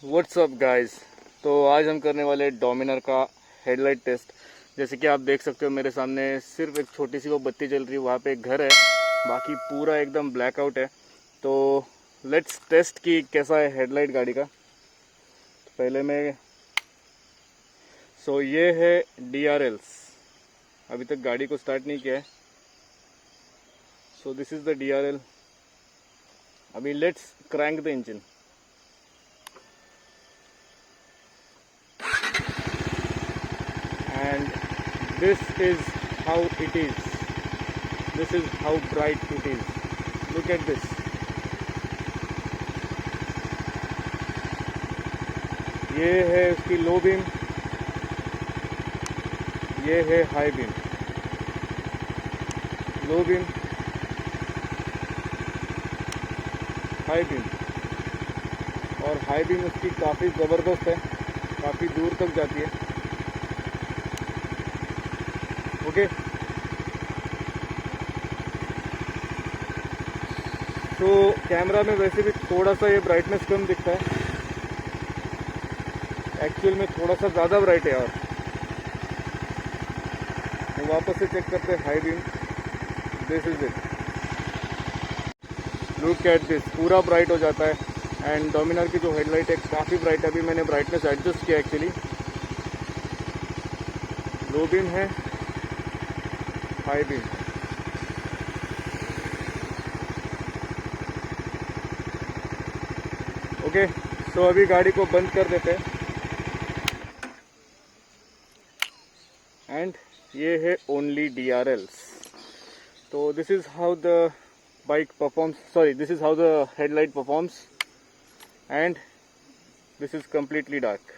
WhatsApp guys. तो आज हम करने वाले डोमिनर का हेडलाइट टेस्ट। जैसे कि आप देख सकते हो मेरे सामने सिर्फ एक छोटी सी वो बत्ती जल रही है, वहाँ पे एक घर है, बाकी पूरा एकदम ब्लैकआउट है। तो लेट्स टेस्ट कि कैसा है हेडलाइट गाड़ी का। तो पहले मैं ये है DRLs, अभी तक गाड़ी को स्टार्ट नहीं किया है। So this is the DRL। अभी let's crank the engine. And this is how it is. This is how bright it is. Look at this. ये है उसकी लो बीम, ये है high beam. Low beam, high beam, और high beam उसकी काफ़ी ज़बरदस्त है, काफ़ी दूर तक जाती है। ओके, तो कैमरा में वैसे भी थोड़ा सा ये ब्राइटनेस कम दिखता है, एक्चुअल में थोड़ा सा ज़्यादा ब्राइट है। और तो वापस से चेक करते हैं high beam. This is it, look at this, पूरा ब्राइट हो जाता है। एंड डोमिनर की जो हेडलाइट है काफ़ी ब्राइट है। अभी मैंने ब्राइटनेस एडजस्ट किया एक्चुअली। लो बीम है, हाई बीम। ओके, तो अभी गाड़ी को बंद कर देते हैं। एंड ये है ओनली DRLs। तो this is how the bike performs, sorry this is how the headlight performs, and this is completely dark.